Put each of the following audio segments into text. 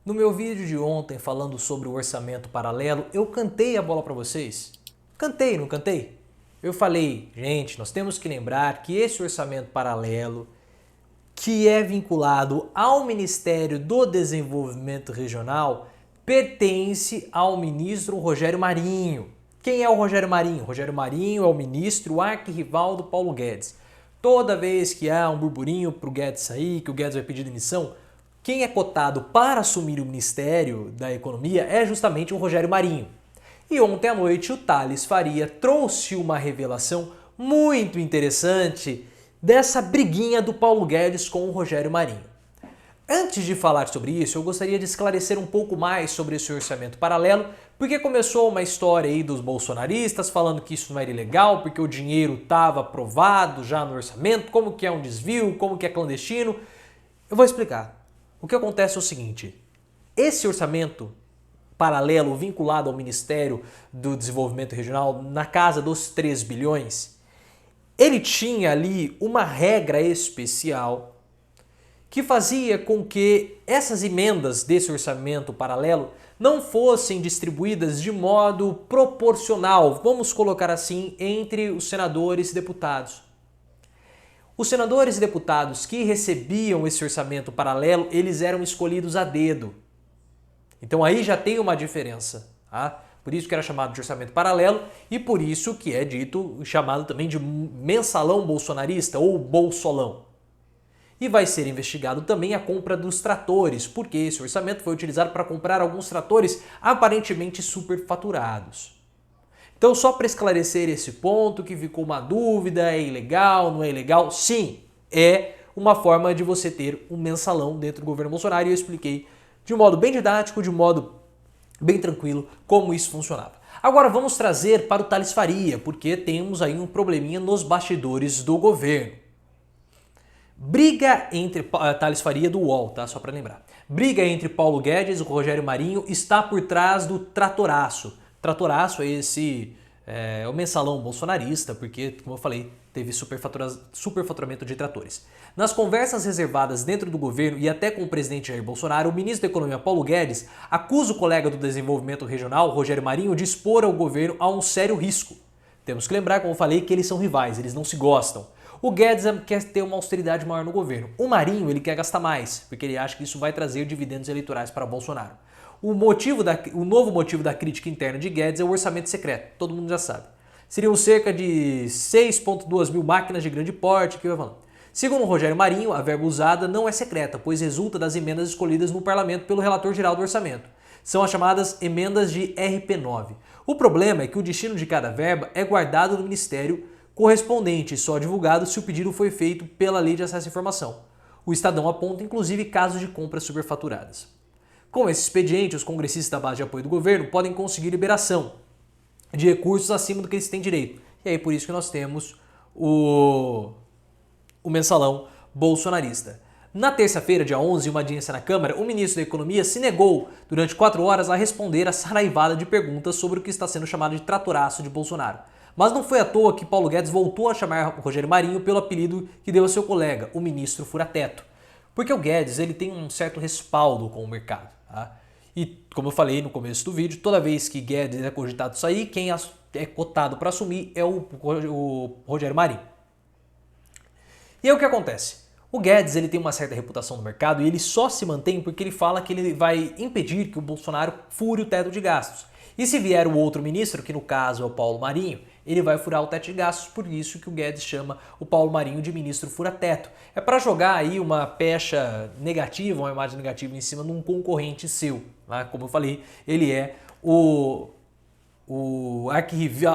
No meu vídeo de ontem falando sobre o orçamento paralelo, eu cantei a bola para vocês. Cantei, não cantei? Eu falei, gente, nós temos que lembrar que esse orçamento paralelo, que é vinculado ao Ministério do Desenvolvimento Regional, pertence ao ministro Rogério Marinho. Quem é o Rogério Marinho? Rogério Marinho é o ministro arquirrival do Paulo Guedes. Toda vez que há um burburinho para o Guedes sair, que o Guedes vai pedir demissão, quem é cotado para assumir o Ministério da Economia é justamente o Rogério Marinho. E ontem à noite o Thales Faria trouxe uma revelação muito interessante dessa briguinha do Paulo Guedes com o Rogério Marinho. Antes de falar sobre isso, eu gostaria de esclarecer um pouco mais sobre esse orçamento paralelo, porque começou uma história aí dos bolsonaristas falando que isso não era ilegal, porque o dinheiro estava aprovado já no orçamento, como que é um desvio, como que é clandestino. Eu vou explicar. O que acontece é o seguinte, esse orçamento paralelo vinculado ao Ministério do Desenvolvimento Regional, na casa dos 3 bilhões, ele tinha ali uma regra especial que fazia com que essas emendas desse orçamento paralelo não fossem distribuídas de modo proporcional, vamos colocar assim, entre os senadores e deputados. Os senadores e deputados que recebiam esse orçamento paralelo, eles eram escolhidos a dedo. Então aí já tem uma diferença, tá? Por isso que era chamado de orçamento paralelo e por isso que é dito, chamado também de mensalão bolsonarista ou bolsolão. E vai ser investigado também a compra dos tratores, porque esse orçamento foi utilizado para comprar alguns tratores aparentemente superfaturados. Então, só para esclarecer esse ponto, que ficou uma dúvida, é ilegal, não é ilegal? Sim, é uma forma de você ter um mensalão dentro do governo Bolsonaro e eu expliquei de um modo bem didático, de um modo bem tranquilo, como isso funcionava. Agora vamos trazer para o Thales Faria, porque temos aí um probleminha nos bastidores do governo. Briga entre Thales Faria do UOL, tá? Só para lembrar. Briga entre Paulo Guedes e Rogério Marinho está por trás do tratoraço. Tratoraço é o mensalão bolsonarista, porque, como eu falei, teve superfaturamento de tratores. Nas conversas reservadas dentro do governo e até com o presidente Jair Bolsonaro, o ministro da Economia Paulo Guedes acusa o colega do Desenvolvimento Regional, Rogério Marinho, de expor ao governo a um sério risco. Temos que lembrar, como eu falei, que eles são rivais, eles não se gostam. O Guedes quer ter uma austeridade maior no governo. O Marinho ele quer gastar mais, porque ele acha que isso vai trazer dividendos eleitorais para Bolsonaro. O novo motivo da crítica interna de Guedes é o orçamento secreto, todo mundo já sabe. Seriam cerca de 6,2 mil máquinas de grande porte, que vai falando. Segundo Rogério Marinho, a verba usada não é secreta, pois resulta das emendas escolhidas no parlamento pelo relator geral do orçamento. São as chamadas emendas de RP9. O problema é que o destino de cada verba é guardado no ministério correspondente e só divulgado se o pedido foi feito pela Lei de Acesso à Informação. O Estadão aponta inclusive casos de compras superfaturadas. Com esse expediente, os congressistas da base de apoio do governo podem conseguir liberação de recursos acima do que eles têm direito. E aí por isso que nós temos o mensalão bolsonarista. Na terça-feira, dia 11, em uma audiência na Câmara, o ministro da Economia se negou durante 4 horas a responder a saraivada de perguntas sobre o que está sendo chamado de tratoraço de Bolsonaro. Mas não foi à toa que Paulo Guedes voltou a chamar Rogério Marinho pelo apelido que deu a seu colega, o ministro Fura-Teto. Porque o Guedes ele tem um certo respaldo com o mercado. Tá? E como eu falei no começo do vídeo, toda vez que Guedes é cogitado sair, quem é cotado para assumir é o Rogério Marinho. E aí o que acontece? O Guedes ele tem uma certa reputação no mercado e ele só se mantém porque ele fala que ele vai impedir que o Bolsonaro fure o teto de gastos. E se vier o outro ministro, que no caso é o Paulo Marinho, ele vai furar o teto de gastos, por isso que o Guedes chama o Paulo Marinho de ministro fura-teto. É para jogar aí uma pecha negativa, uma imagem negativa em cima de um concorrente seu. Né? Como eu falei, ele é o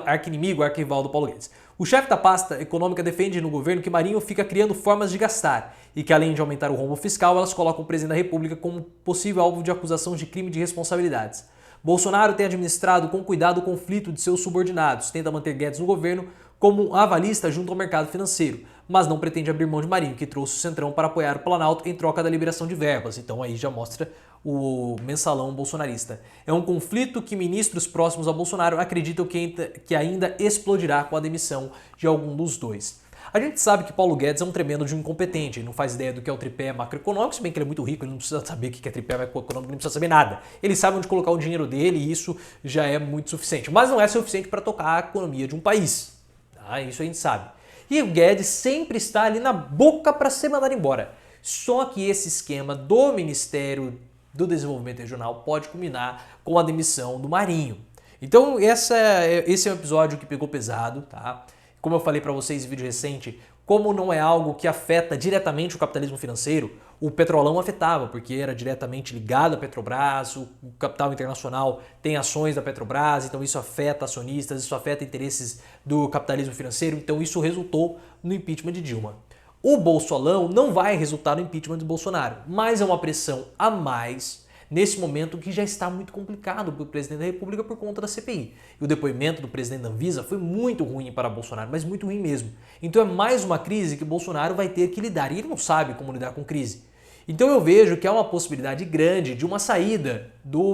arqui-inimigo, arquirrival do Paulo Guedes. O chefe da pasta econômica defende no governo que Marinho fica criando formas de gastar e que além de aumentar o rombo fiscal, elas colocam o presidente da República como possível alvo de acusação de crime de responsabilidades. Bolsonaro tem administrado com cuidado o conflito de seus subordinados, tenta manter Guedes no governo como um avalista junto ao mercado financeiro, mas não pretende abrir mão de Marinho, que trouxe o Centrão para apoiar o Planalto em troca da liberação de verbas. Então aí já mostra o mensalão bolsonarista. É um conflito que ministros próximos a Bolsonaro acreditam que ainda explodirá com a demissão de algum dos dois. A gente sabe que Paulo Guedes é um tremendo de um incompetente, ele não faz ideia do que é o tripé macroeconômico, se bem que ele é muito rico, ele não precisa saber o que é tripé macroeconômico, ele não precisa saber nada. Ele sabe onde colocar o dinheiro dele e isso já é muito suficiente. Mas não é suficiente para tocar a economia de um país. Tá? Isso a gente sabe. E o Guedes sempre está ali na boca para ser mandado embora. Só que esse esquema do Ministério do Desenvolvimento Regional pode culminar com a demissão do Marinho. Então esse é um episódio que pegou pesado, tá? Como eu falei para vocês em vídeo recente, como não é algo que afeta diretamente o capitalismo financeiro, o Petrolão afetava, porque era diretamente ligado à Petrobras, o capital internacional tem ações da Petrobras, então isso afeta acionistas, isso afeta interesses do capitalismo financeiro, então isso resultou no impeachment de Dilma. O Bolsolão não vai resultar no impeachment do Bolsonaro, mas é uma pressão a mais nesse momento que já está muito complicado para o presidente da República por conta da CPI. E o depoimento do presidente da Anvisa foi muito ruim para Bolsonaro, mas muito ruim mesmo. Então é mais uma crise que Bolsonaro vai ter que lidar, e ele não sabe como lidar com crise. Então eu vejo que há uma possibilidade grande de uma saída do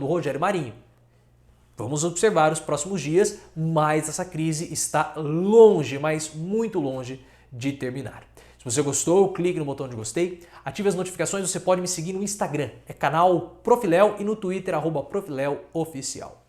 Rogério Marinho. Vamos observar os próximos dias, mas essa crise está longe, mas muito longe de terminar. Se você gostou, clique no botão de gostei, ative as notificações, você pode me seguir no Instagram, é canal Profiléu, e no Twitter, @ProfiléuOficial.